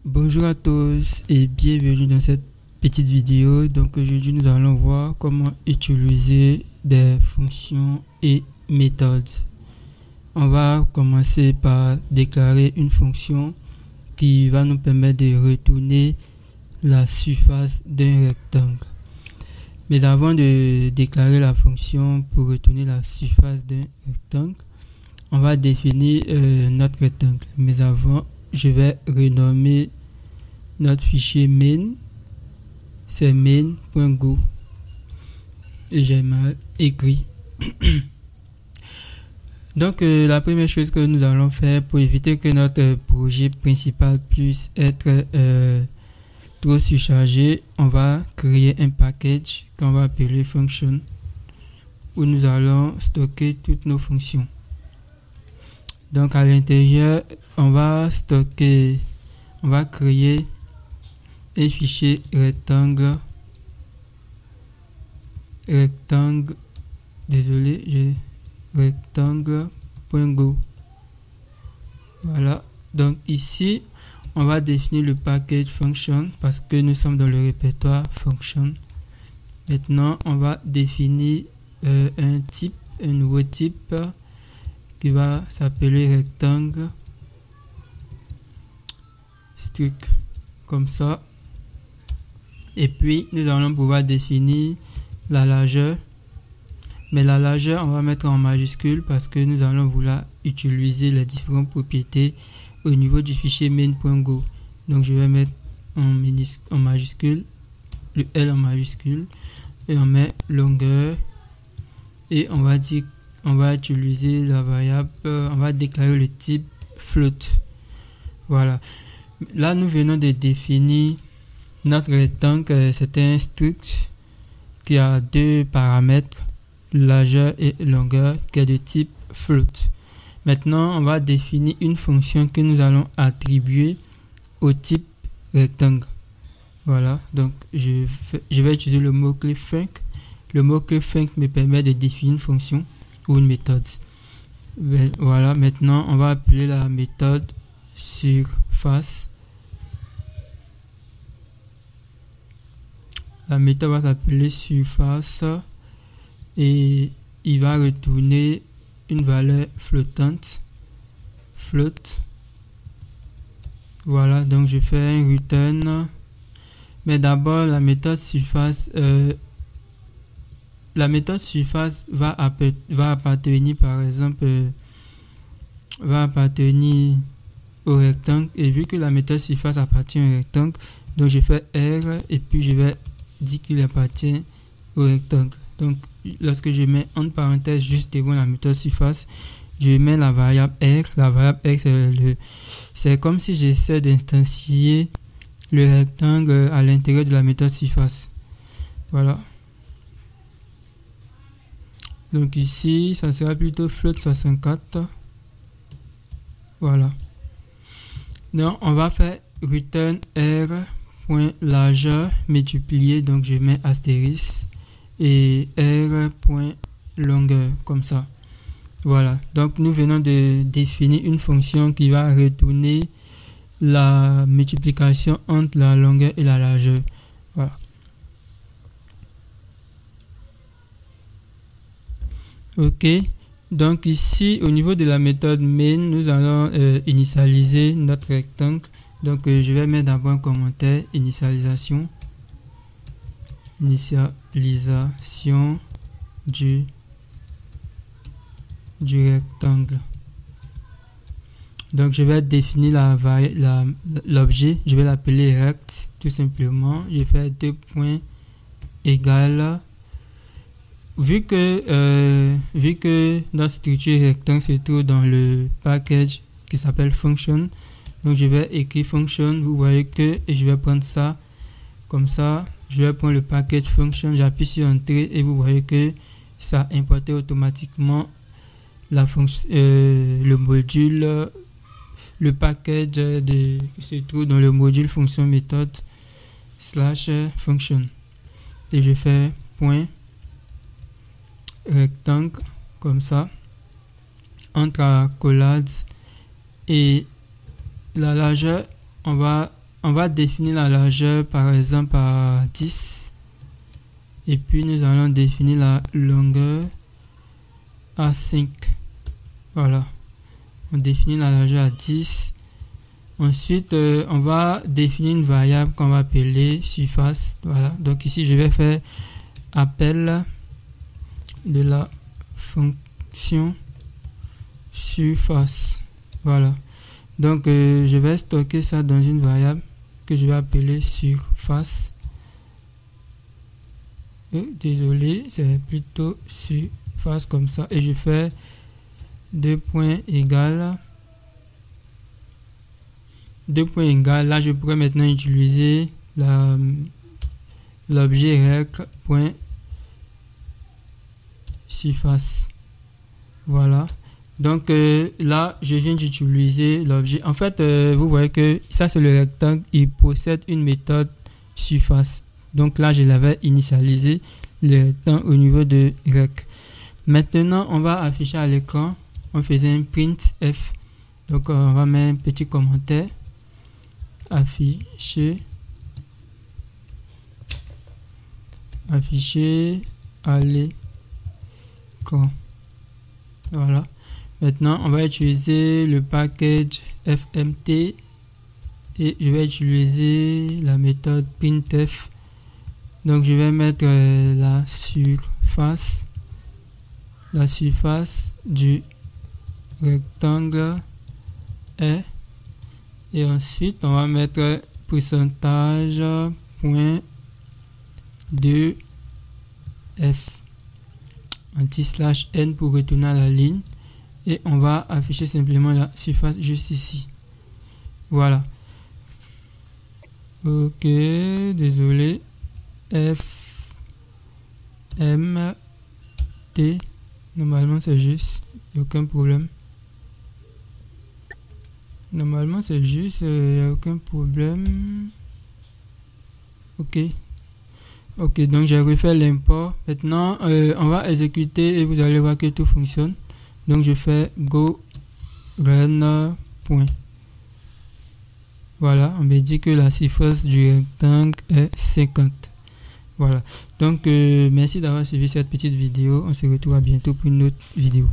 Bonjour à tous et bienvenue dans cette petite vidéo. Donc aujourd'hui nous allons voir comment utiliser des fonctions et méthodes. On va commencer par déclarer une fonction qui va nous permettre de retourner la surface d'un rectangle. Mais avant de déclarer la fonction pour retourner la surface d'un rectangle, on va définir notre rectangle. Mais avant, je vais renommer notre fichier main. C'est main.go. Et j'ai mal écrit. Donc la première chose que nous allons faire pour éviter que notre projet principal puisse être trop surchargé, on va créer un package qu'on va appeler function où nous allons stocker toutes nos fonctions. Donc à l'intérieur, on va créer un fichier rectangle.go. Voilà. Donc ici, on va définir le package function parce que nous sommes dans le répertoire function. Maintenant, on va définir un nouveau type qui va s'appeler rectangle struct comme ça. Et puis nous allons pouvoir définir la largeur, mais la largeur on va mettre en majuscule parce que nous allons vouloir utiliser les différentes propriétés au niveau du fichier main.go. Donc je vais mettre en majuscule, le L en majuscule, et on met longueur, et on va utiliser la variable, on va déclarer le type float. Voilà. Là, nous venons de définir notre rectangle. C'est un struct qui a deux paramètres, largeur et longueur, qui est de type float. Maintenant, on va définir une fonction que nous allons attribuer au type rectangle. Voilà. Donc, je vais utiliser le mot-clé func. Le mot-clé func me permet de définir une fonction ou une méthode. Voilà, maintenant on va appeler la méthode surface. La méthode va s'appeler surface et il va retourner une valeur flottante, float. Voilà, donc je fais un return, mais d'abord la méthode surface va appartenir par exemple au rectangle, et vu que la méthode surface appartient au rectangle, donc je fais R et puis je vais dire qu'il appartient au rectangle. Donc lorsque je mets entre parenthèses juste devant la méthode surface, je mets la variable R. La variable R, c'est comme si j'essaie d'instancier le rectangle à l'intérieur de la méthode surface. Voilà. Donc ici, ça sera plutôt float 64. Voilà. Donc on va faire return r.largeur multiplié. Donc je mets astérisque et r.longueur comme ça. Voilà. Donc nous venons de définir une fonction qui va retourner la multiplication entre la longueur et la largeur. Voilà. Ok, donc ici au niveau de la méthode main, nous allons initialiser notre rectangle. Donc je vais mettre d'abord un commentaire initialisation du rectangle. Donc je vais définir l'objet, je vais l'appeler rect tout simplement. Je fais 2 points égale. Vu que notre structure rectangle se trouve dans le package qui s'appelle function, donc je vais écrire function, vous voyez que, et je vais prendre ça comme ça, je vais prendre le package function, j'appuie sur entrée et vous voyez que ça a importé automatiquement la fonction, le module, le package qui se trouve dans le module fonction méthode / function, et je fais point rectangle comme ça entre accolades, et la largeur, on va on va définir la largeur par exemple à 10. Et puis nous allons définir la longueur à 5. Voilà. On définit la largeur à 10. Ensuite, on va définir une variable qu'on va appeler surface. Voilà. Donc ici, je vais faire appel de la fonction surface. Voilà. Donc, je vais stocker ça dans une variable que je vais appeler surface. Désolé, c'est plutôt surface comme ça. Et je fais 2 points égales. 2 points égales. Là, je pourrais maintenant utiliser l'objet rec.surface. Voilà. Donc là, je viens d'utiliser l'objet. En fait, vous voyez que ça, c'est le rectangle. Il possède une méthode surface. Donc là, je l'avais initialisé le rectangle au niveau de rec. Maintenant, on va afficher à l'écran. On faisait un printf. Donc, on va mettre un petit commentaire. Afficher à l'écran. Voilà. Maintenant, on va utiliser le package fmt et je vais utiliser la méthode printf. Donc, je vais mettre la surface du rectangle est, et ensuite on va mettre pourcentage point 2 f anti/n pour retourner à la ligne, et on va afficher simplement la surface juste ici. Voilà. Ok, désolé. F M T, normalement c'est juste, il n'y a aucun problème. Normalement c'est juste, il n'y a aucun problème. Ok. Ok, donc j'ai refait l'import. Maintenant, on va exécuter et vous allez voir que tout fonctionne. Donc je fais go run point. Voilà, on me dit que la surface du rectangle est 50. Voilà. Donc merci d'avoir suivi cette petite vidéo. On se retrouve à bientôt pour une autre vidéo.